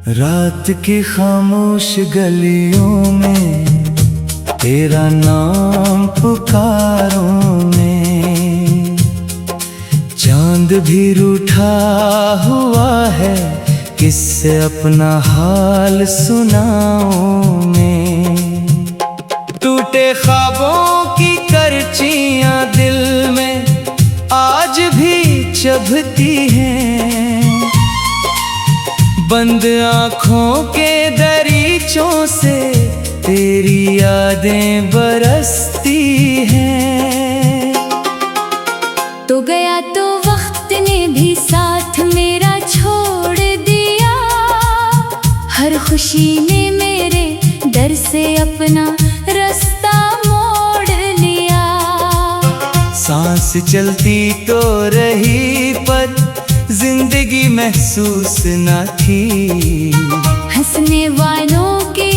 रात की खामोश गलियों में तेरा नाम पुकारूं मैं। चांद भी रूठा हुआ है, किससे अपना हाल सुनाऊं मैं। टूटे ख्वाबों की करचियां दिल में आज भी चुभती हैं। बंद आँखों के दरीचों से तेरी यादें बरसती हैं। तो गया तो वक्त ने भी साथ मेरा छोड़ दिया, हर खुशी ने मेरे डर से अपना रास्ता मोड़ लिया। सांस चलती तो रही पर जिंदगी महसूस न थी। हंसने वालों की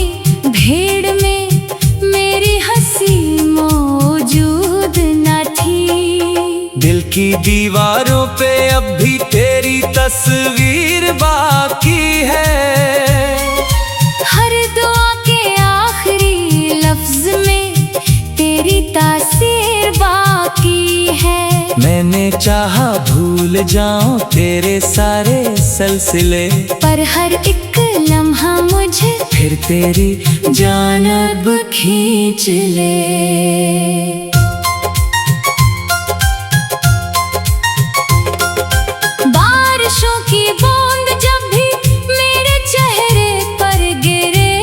भीड़ में मेरी हंसी मौजूद न थी। दिल की दीवारों पे अब भी तेरी तस्वीर बाकी है। हर दुआ के आखिरी लफ्ज में तेरी तासीर बाकी है। मैंने चाहा भूल जाऊं तेरे सारे सिलसिले, पर हर एक लम्हा मुझे फिर तेरी जानिब खींच ले। बारिशों की बूंद जब भी मेरे चेहरे पर गिरे,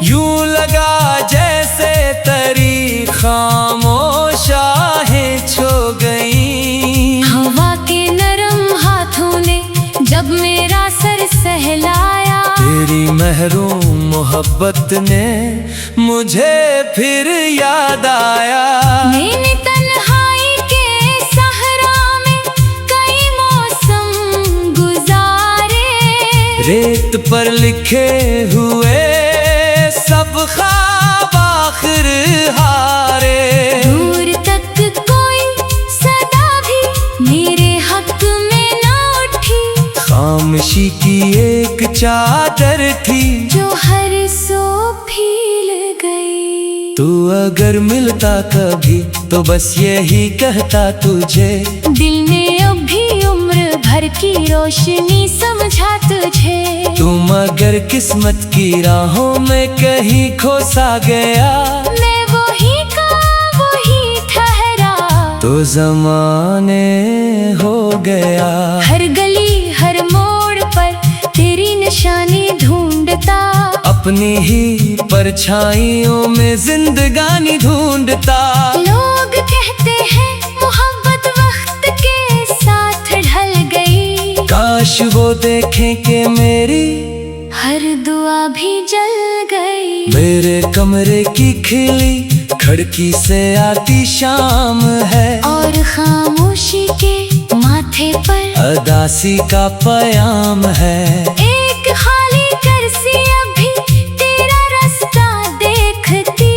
यूं लगा जैसे तरी खामोश आहें छो गई। हवा के नरम हाथों ने जब मेरा सर सहलाया, तेरी महरूम मोहब्बत ने मुझे फिर याद आया। मैंने तन्हाई के सहरा में कई मौसम गुजारे, रेत पर लिखे हुए सब ख्वाब आखिर हारे। दूर तक कोई सदा भी मेरे हक में न उठी, खामोशी की एक चादर थी जो हर सो भील गई। तू अगर मिलता कभी तो बस यही कहता तुझे, दिल ने अभी उम्र भर की रोशनी समझा तुझे। तुम अगर किस्मत की राहों में कहीं खो सा गया, मैं वही का वही ठहरा तो ज़माने हो गया। हर गली हर मोड़ पर तेरी निशानी ढूंढता, अपनी ही परछाइयों में जिंदगानी ढूंढता। लोग कहते हैं मोहब्बत वक्त के साथ ढल गई, काश वो देखें कि मेरी हर दुआ भी जल गई। मेरे कमरे की खिली खिड़की से आती शाम है, और खामोशी के माथे पर अदासी का पयाम है। एक खाली कुर्सी अभी तेरा रास्ता देखती,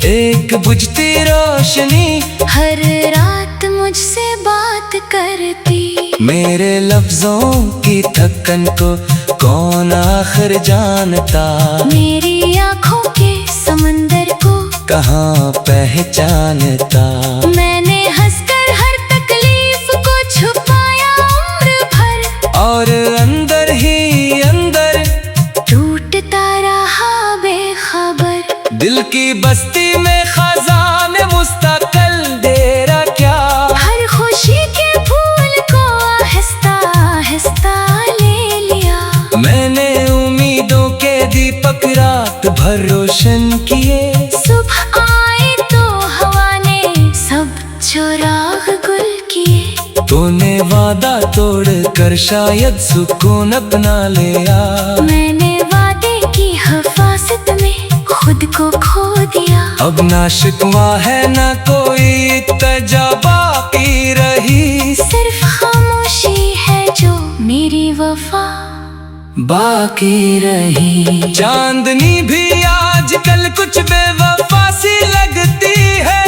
एक बुझती रोशनी हर रात मुझसे बात करती। मेरे लफ्जों की थकन को कौन आखिर जानता, मेरी आँखों के समंदर को कहाँ पहचानता। मैंने हंसकर हर तकलीफ को छुपाया उम्र भर, और अंदर ही अंदर टूटता रहा बेखबर। दिल की बस्ती में खजाने मुस्तकिल डेरा क्या, हर खुशी के फूल को आहिस्ता आहिस्ता ले लिया। मैंने उम्मीदों के दीपक रात भर रोशन किए। सुबह आए तो हवा ने सब चिराग गुल किए। तूने वादा तोड़ कर शायद सुकून अपना लिया, मैंने वादे की हिफाजत में खुद को खो दिया। अब ना शिकवा है ना कोई तजा बाकी रही, सिर्फ खामोशी है जो मेरी वफा बाकी रही। चांदनी भी आजकल कुछ बेवफा सी लगती है,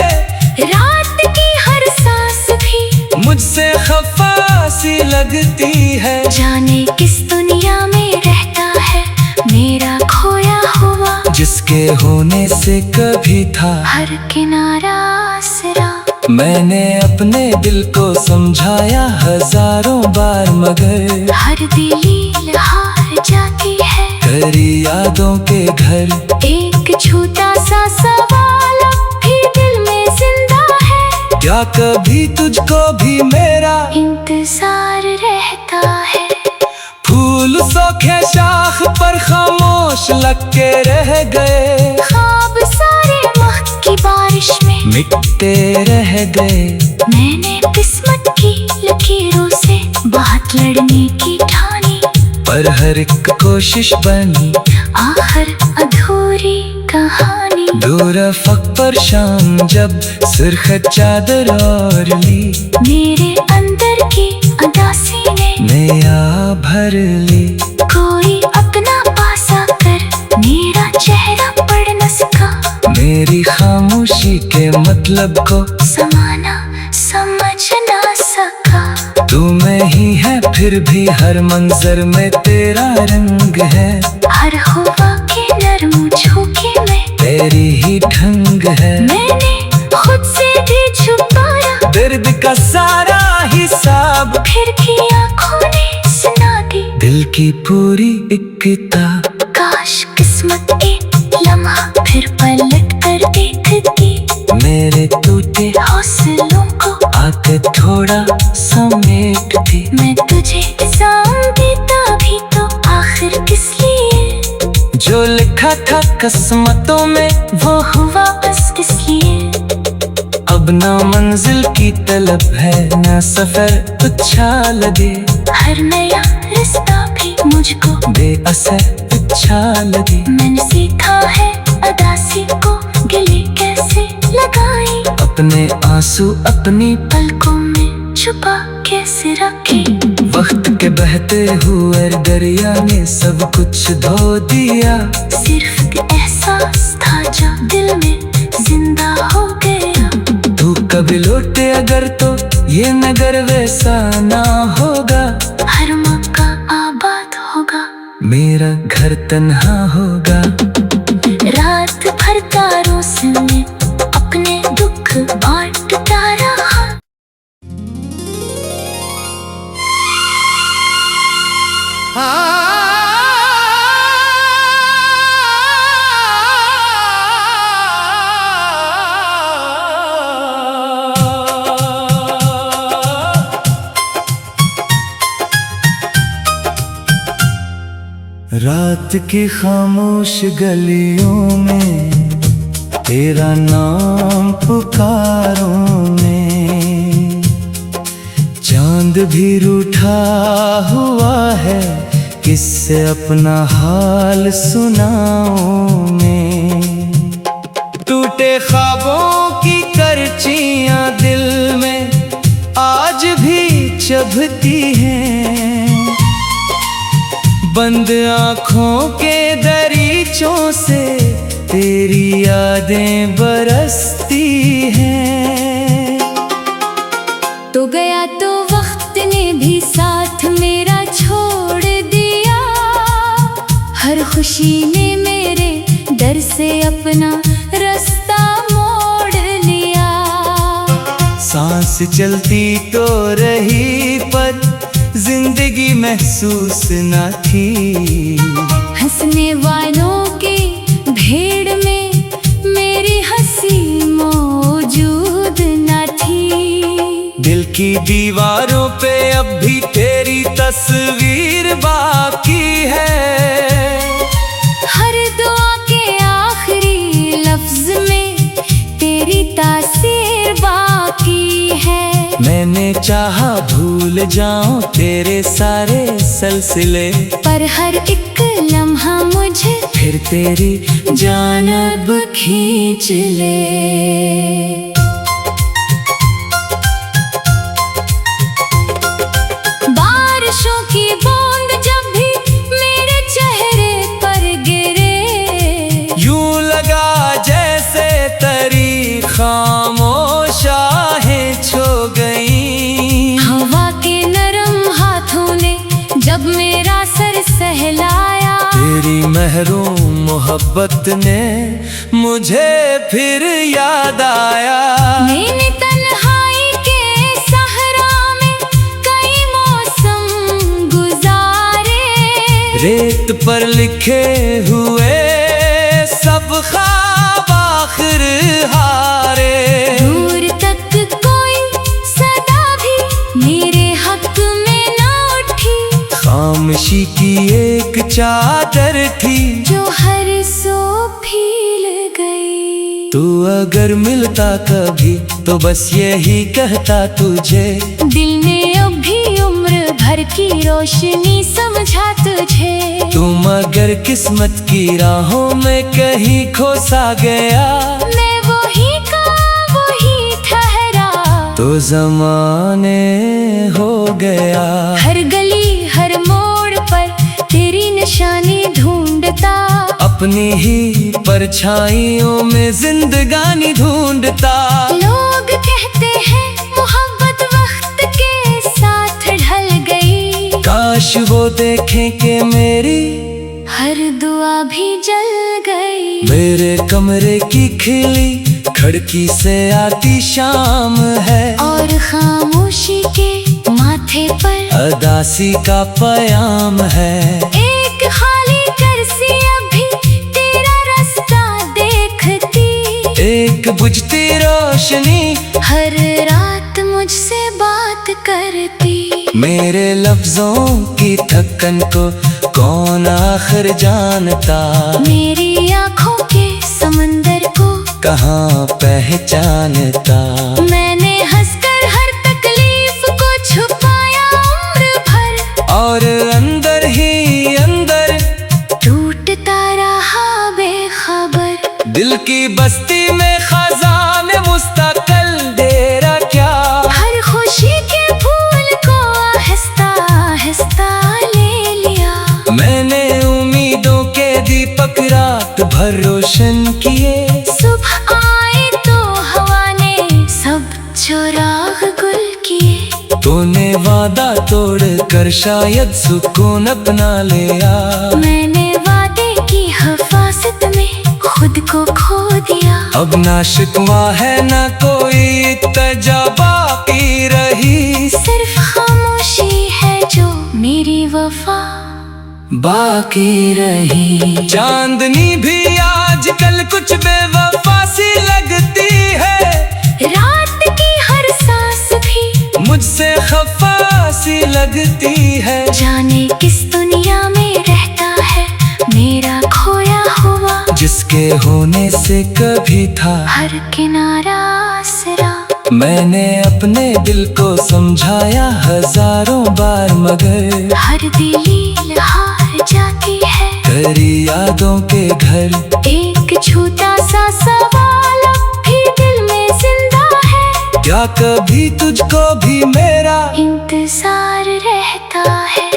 रात की हर सांस भी मुझसे खफा सी लगती है। जाने किस दुनिया में रहता है मेरा खोया हुआ, जिसके होने से कभी था हर किनारा आसरा। मैंने अपने दिल को समझाया हजारों बार, मगर हर दिल हार जाती है। तेरी यादों के घर एक छोटा सा सवाल अब भी दिल में जिंदा है, क्या कभी तुझको भी मेरा इंतजार रहता है। फूल सूखे शाख पर खामोश लग के रह गए, ख्वाब सारे वक्त की बारिश में मिटते रह गए। मैंने किस्मत की लकीरों से बहुत लड़ने की ठानी, पर हर एक कोशिश बनी आखिर अधूरी कहानी। दूर अफक पर शाम जब सुर्ख चादर ओढ़ ली, मेरे अंदर की उदासी ने नया भर ली। कोई अपना पास आकर मेरा चेहरा पढ़ न सका, मेरी खामोशी के मतलब को समाना समझ ना सका। तू मैं ही है फिर भी हर मंजर में तेरा रंग है, हर हुआ के नरम झोंके में तेरी ही ढंग है। मैंने खुद से भी छुपाया दर्द का सारा हिसाब, फिर भी आँखों ने सुना दी दिल की पूरी एक किताब। काश किस्मत एक लम्हा फिर पलट कर देखती, मेरे टूटे हौसलों को आके थोड़ा समेटती। मैं तुझे इल्जाम देता भी तो आखिर किस लिए, जो लिखा था किस्मतों में वो हुआ बस इसलिए। अब ना मंजिल की तलब है, ना सफर अच्छा लगे। हर नया रास्ता भी मुझको बेअसर अच्छा लगे। मैंने सीखा है अदासी को गले कैसे लगाई, अपने आंसू अपनी पलकों में छुपा कैसे रखे। वक्त के बहते हुए दरिया ने सब कुछ धो दिया, सिर्फ एक एहसास था जो दिल में जिंदा हो गया। तू कभी लौटे अगर तो ये नगर वैसा ना होगा, हर मौका आबाद होगा, मेरा घर तन्हा होगा। रात भर तारों से मैं अपने दुख बांटता रहा। रात की खामोश गलियों में तेरा नाम पुकारूं मैं, चांद भी रूठा हुआ है, किससे अपना हाल सुनाऊं मैं। टूटे ख्वाबों की करचियां दिल में आज भी चुभती हैं, बंद आँखों के दरीचों से तेरी यादें बरसती हैं। तो गया तो वक्त ने भी साथ मेरा छोड़ दिया, हर खुशी ने मेरे डर से अपना रास्ता मोड़ लिया। सांस चलती तो रही पर जिंदगी महसूस न थी, हंसने वालों की भीड़ में मेरी हंसी मौजूद न थी। दिल की दीवारों पे अब भी तेरी तस्वीर बाकी है, हर दुआ के आखिरी लफ्ज में तेरी तासीर बाकी है। मैंने चाहा भूल जाऊं तेरे सारे सिलसिले, पर हर एक लम्हा मुझे फिर तेरी जानब खींच ले। बारिशों की बूंद जब भी मेरे मोहब्बत ने मुझे फिर याद आया। मैंने तन्हाई के सहरा में कई मौसम गुजारे, रेत पर लिखे हुए सब ख्वाब आखिर हारे। दूर तक कोई सदा भी मेरे हक में न उठी, खामोशी की एक चादर थी जो हर सो फील गई। तू अगर मिलता कभी तो बस यही कहता तुझे, दिल ने अभी उम्र भर की रोशनी समझा तुझे। तुम अगर किस्मत की राहों में कहीं खो सा गया, मैं वही का वही ठहरा तो ज़माने हो गया। हर गली हर मोड़ पर तेरी निशानी ढूंढता, अपनी ही परछाइयों में जिंदगानी ढूंढता। लोग कहते हैं मोहब्बत वक्त के साथ ढल गई, काश वो देखें कि मेरी हर दुआ भी जल गई। मेरे कमरे की खिली खिड़की से आती शाम है, और खामोशी के माथे पर अदासी का पयाम है। एक खाली कुर्सी अभी तेरा रास्ता देखती, एक बुझती रोशनी हर रात मुझसे बात करती। मेरे लफ्जों की थकन को कौन आखिर जानता, मेरी आँखों के समंदर को कहाँ पहचानता। मैंने हंसकर हर तकलीफ को छुपाया उम्र भर, और अंदर ही अंदर टूटता रहा बेखबर। दिल की बस्ती में खजाने मुस्तकल डेरा क्या, हर खुशी के फूल को आहिस्ता आहिस्ता ले लिया। मैंने उम्मीदों के दीपक रात भर रोशन किए। सुबह आए तो हवा ने सब चुराग गुल किए। तूने वादा तोड़ कर शायद सुकून अपना लिया, मैंने वादे की हिफाजत में खुद को खो दिया। अब ना शिकवा है ना कोई तजा बाकी रही, सिर्फ खामोशी है जो मेरी वफा बाकी रही। चांदनी भी आजकल कुछ बेवफा सी लगती है, रात की हर सांस भी मुझसे खफा सी लगती है। जाने किस दुनिया में रहता है मेरा खोया हुआ, जिसके होने से कभी था हर किनारा आसरा। मैंने अपने दिल को समझाया हजारों बार, मगर हर दिल हार जाती है। तेरी यादों के घर एक छोटा सा सवाल अब भी दिल में जिंदा है, क्या कभी तुझको भी मेरा इंतजार रहता है।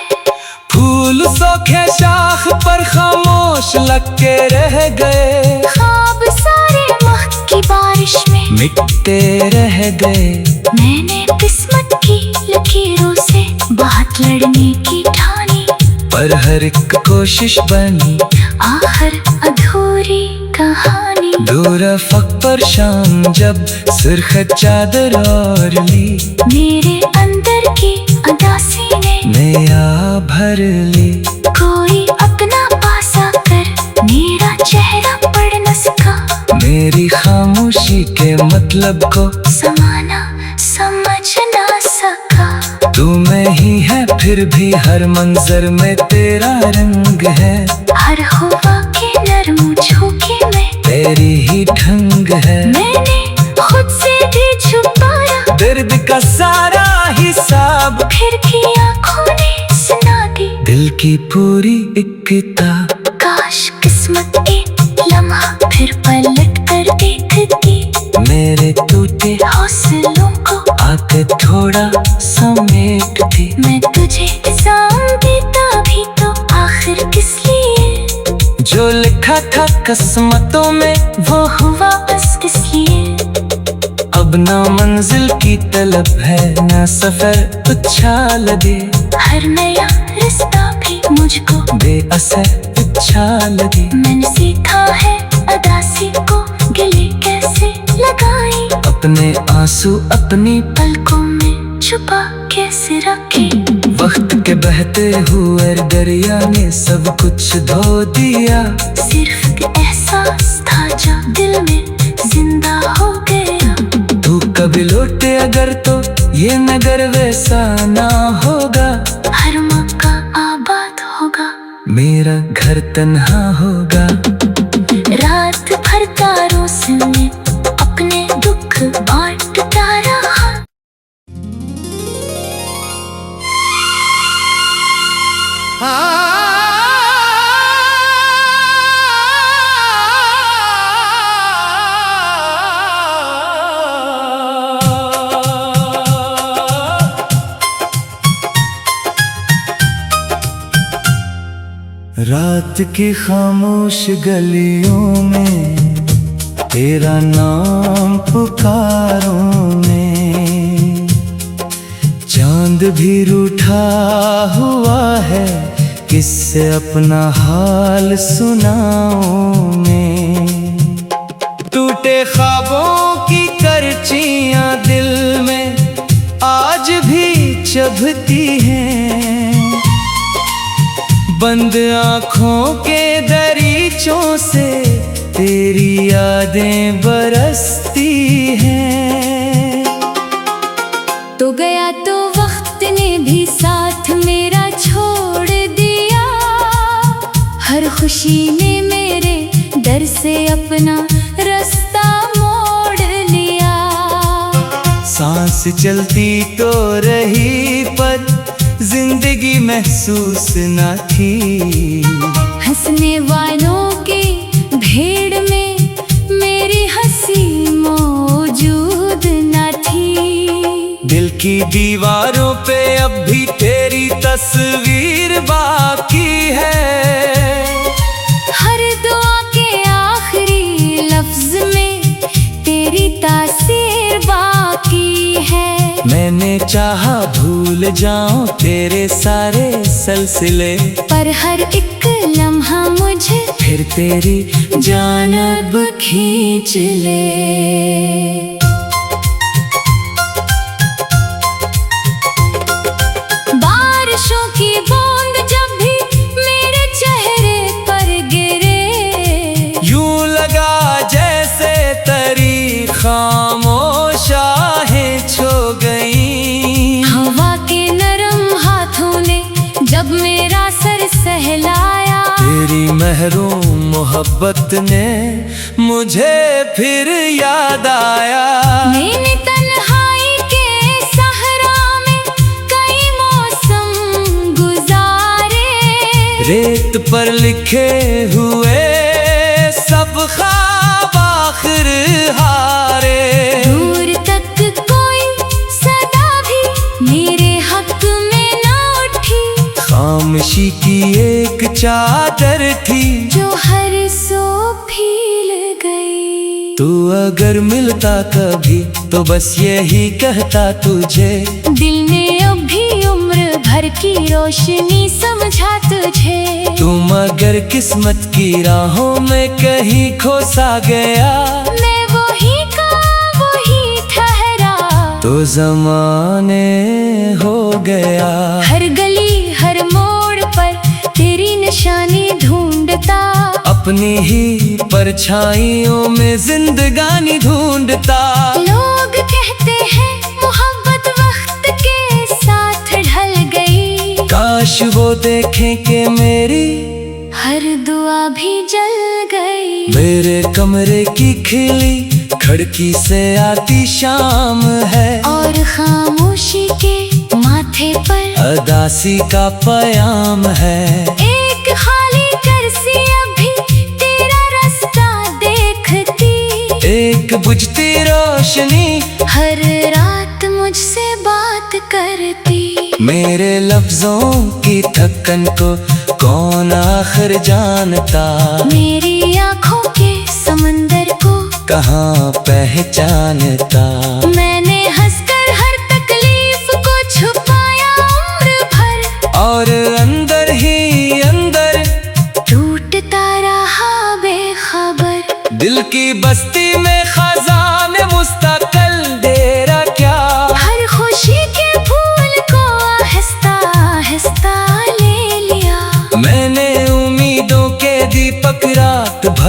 फूल सूखे शाख पर खामोश लग के रह गए, ख्वाब सारे वक्त की बारिश में मिटते रह गए। मैंने किस्मत की लकीरों से बहुत लड़ने की ठानी, पर हर एक कोशिश बनी आखिर अधूरी कहानी। दूर अफक पर शाम जब सुर्ख चादर ओढ़ ली, मेरे अंदर की उदासी ने नया भर ली। कोई अपना पासा कर मेरा चेहरा पढ़ न सका, मेरी खामोशी के मतलब को समाना समझ ना सका। तू मैं ही है फिर भी हर मंजर में तेरा रंग है, हर हवा के नरम झोंके में तेरी ही ढंग है। मैंने खुद से भी छुपाया दर्द का सारा हिसाब, फिर भी आँखों ने सुना दी दिल की पूरी एक किताब। काश किस्मत एक लम्हा फिर पलट कर देखती, मेरे टूटे हौसलों को आके थोड़ा समेटती। मैं तुझे जान देता भी तो आखिर किस लिए, जो लिखा था किस्मतों में वो हुआ बस इसलिए। अब ना मंजिल की तलब है ना सफर अच्छा लगे, हर नया रास्ता भी मुझको बेअसर अच्छा लगे। मैंने सीखा है अदासी को गले कैसे लगाई, अपने आंसू अपनी पलकों में छुपा कैसे रखे। वक्त के बहते हुए दरिया ने सब कुछ धो दिया। सिर्फ एक एहसास था जो दिल में जिंदा हो गया। तू कभी लौटे अगर तो ये नगर वैसा ना होगा। हर मौका आबाद होगा, मेरा घर तन्हा होगा। रात भर तारों से मैं अपने दुख बांटता रहा। रात की खामोश गलियों में तेरा नाम पुकारूं मैं। चांद भी रूठा हुआ है, किससे अपना हाल सुनाऊं मैं। टूटे ख्वाबों की करचियां दिल में आज भी चुभती हैं। बंद आँखों के दरीचों से तेरी यादें बरसती हैं। तो गया तो वक्त ने भी साथ मेरा छोड़ दिया। हर खुशी ने मेरे डर से अपना रास्ता मोड़ लिया। सांस चलती तो रही पर जिंदगी महसूस न थी। हंसने वालों की भीड़ में मेरी हंसी मौजूद न थी। दिल की दीवारों पे अब भी तेरी तस्वीर बाकी है। हर दुआ के आखिरी लफ्ज में तेरी तासीर बाकी है। मैंने चाहा भूल जाऊं तेरे सारे सिलसिले, पर हर एक लम्हा मुझे फिर तेरी जानब खींच ले। बारिशों की बूंद जब भी मेरे चेहरे पर गिरे, यूं लगा जैसे तरी खामोश आहें छो गई। हवा के नरम हाथों ने जब मेरा सर सहलाया, तेरी महरूम मोहब्बत ने मुझे फिर याद आया। मैंने तन्हाई के सहरा में कई मौसम गुजारे। रेत पर लिखे हुए सब ख्वाब आखिर हारे। दूर तक कोई सदा भी मेरे हक में ना उठी। खामोशी की एक चादर थी जो हर सो भील गई। तू अगर मिलता कभी तो बस यही कहता तुझे। दिल ने अभी उम्र भर की रोशनी समझा तुझे। तुम अगर किस्मत की राहों में कहीं खो सा गया, मैं वही का वही ठहरा तो जमाने हो गया। हर गली हर मोड़ पर तेरी निशानी ढूंढता, अपनी ही परछाइयों में जिंदगानी ढूंढता। लोग कहते हैं मोहब्बत वक्त के साथ ढल गई। काश वो देखें कि मेरी हर दुआ भी जल गई। मेरे कमरे की खिली खिड़की से आती शाम है, और खामोशी के माथे पर अदासी का पयाम है। एक खाली कुर्सी अभी तेरा रास्ता देखती। एक बुझती रोशनी हर रात मुझसे बात करती। मेरे लफ्जों की थकन को कौन आखिर जानता। मेरी आँखों के समंदर को कहाँ पहचानता। मैंने हंसकर हर तकलीफ को छुपाया उम्र भर, और अंदर ही अंदर टूट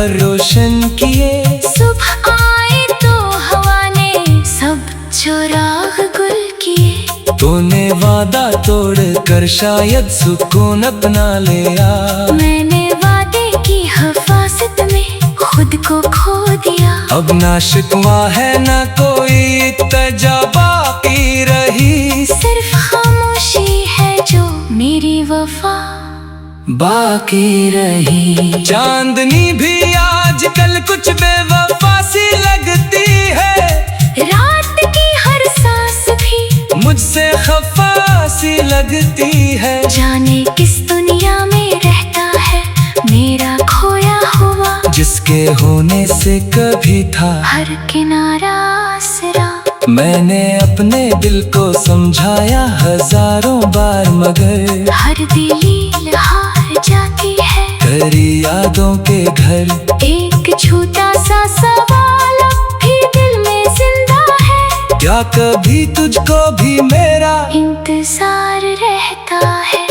घर रोशन किए। सुबह आए तो हवा ने सब चुराग गुल किए। तूने वादा तोड़ कर शायद सुकून अपना ले आ। मैंने वादे की हिफाजत में खुद को खो दिया। अब ना शिकवा है ना कोई तजा बाकी रही। सिर्फ खामोशी है जो मेरी वफा बाकी रही। चांदनी भी आजकल कुछ बेवफा सी लगती है। रात की हर सांस भी मुझसे खफा सी लगती है। जाने किस दुनिया में रहता है मेरा खोया हुआ। जिसके होने से कभी था हर किनारा आसरा। मैंने अपने दिल को समझाया हजारों बार मगर हर दिल हार जाती है। तेरी यादों के घर एक छोटा सा सवाल अब भी दिल में जिंदा है। क्या कभी तुझको भी मेरा इंतजार रहता है।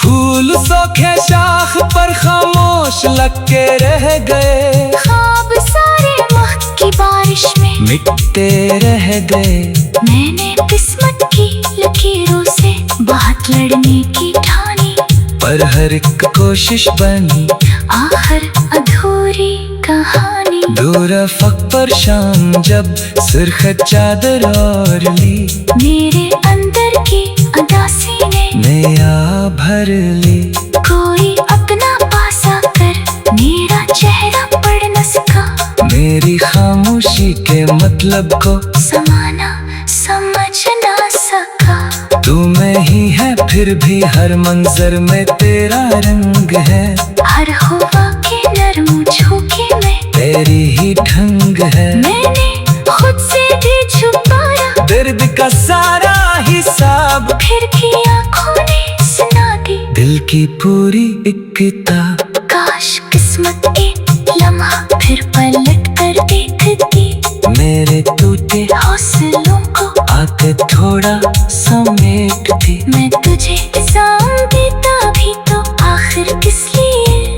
फूल सूखे शाख पर खामोश लग के रह गए। ख्वाब सारे वक्त की बारिश में मिटते रह गए। मैंने किस्मत की लकीरों से बात लड़ने की ठानी। पर हर एक कोशिश बनी आखिर अधूरी कहानी। दूर फक पर शाम जब सुर्ख चादर और ली। मेरे अंदर की अदासी ने नया भर ली। कोई अपना पासा कर मेरा चेहरा पढ़ न सका। मेरी खामोशी के मतलब को समाना समझ ना सका। तू में ही है फिर भी हर मंजर में तेरा रंग है। हर हुआ के नरम झोंके में तेरी ही ढंग है। मैंने खुद से भी छुपाया दर्द का सारा हिसाब। फिर की आंखों ने सुना दी दिल की पूरी एक किताब। काश किस्मत एक लम्हा फिर पलट कर देखती। मेरे टूटे हौसलों को आके थोड़ा समेटती। मैं तुझे इल्जाम देता भी तो आखिर किस लिए।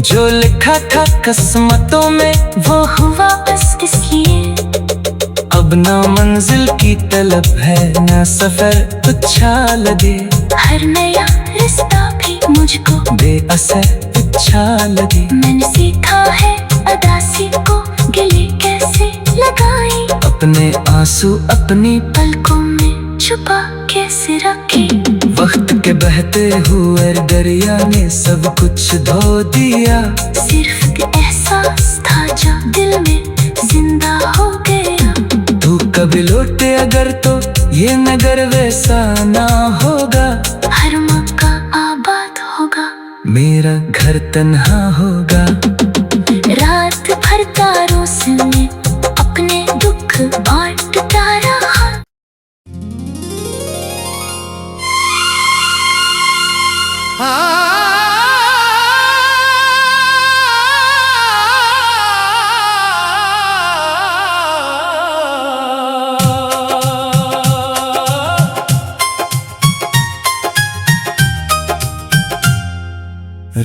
जो लिखा था किस्मतों में वो हुआ बस इसलिए। अब ना मंजिल की तलब है ना सफर उछाल दे। हर नया रिश्ता भी मुझको बेअसर उछाल दे। मैंने सीखा है अदासी को गले कैसे लगाई। अपने आंसू अपनी पलकों में छुपा कैसे रखे। वक्त के बहते हुए दरिया ने सब कुछ धो दिया। सिर्फ एहसास था जो दिल में जिंदा हो गया। तू कभी लौटे अगर तो ये नगर वैसा ना होगा। हर मौका आबाद होगा। मेरा घर तन्हा होगा। रात भर तारों से मैं अपने दुख बांटता रहा।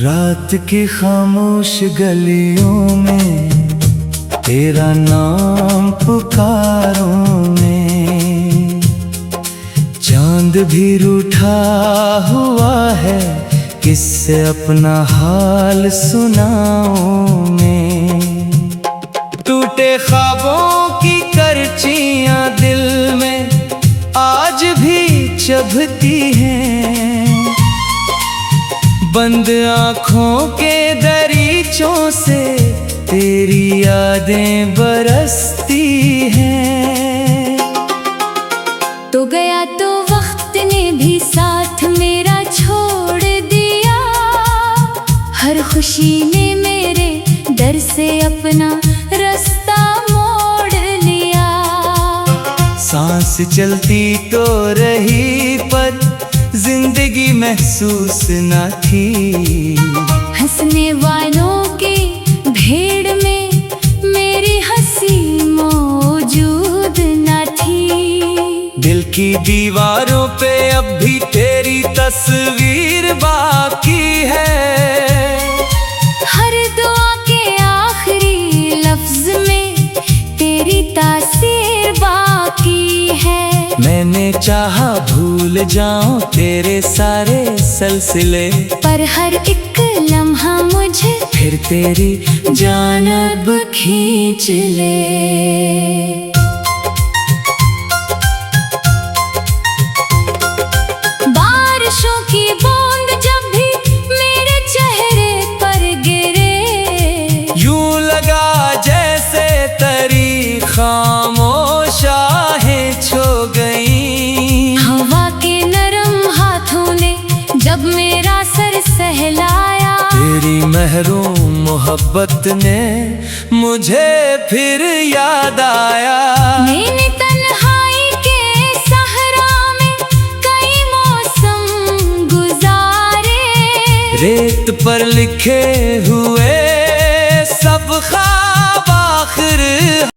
रात की खामोश गलियों में तेरा नाम पुकारूं मैं। चांद भी रूठा हुआ है किससे अपना हाल सुनाऊं मैं। टूटे ख्वाबों की करचियां दिल में आज भी चुभती हैं। बंद आँखों के दरीचों से तेरी यादें बरसती हैं। तो गया तो वक्त ने भी साथ मेरा छोड़ दिया। हर खुशी ने मेरे डर से अपना रास्ता मोड़ लिया। सांस चलती तो रही पर जिंदगी महसूस न थी। हंसने वालों की भीड़ में मेरी हंसी मौजूद न थी। दिल की दीवारों पे अब भी तेरी तस्वीर बाकी है। हर दुआ के भूल जाऊं तेरे सारे सिलसिले, पर हर एक लम्हा मुझे फिर तेरी जानब खींच ले। बारिशों की बूंद जब भी मेरे चेहरे पर गिरे, यूं लगा जैसे तरी खामोश आहें छो गई। हवा के नरम हाथों ने जब मेरा सर सहलाया, तेरी महरूम मोहब्बत ने मुझे फिर याद आया। मैंने तन्हाई के सहरा में कई मौसम गुजारे, रेत पर लिखे हुए सब ख्वाब आखिर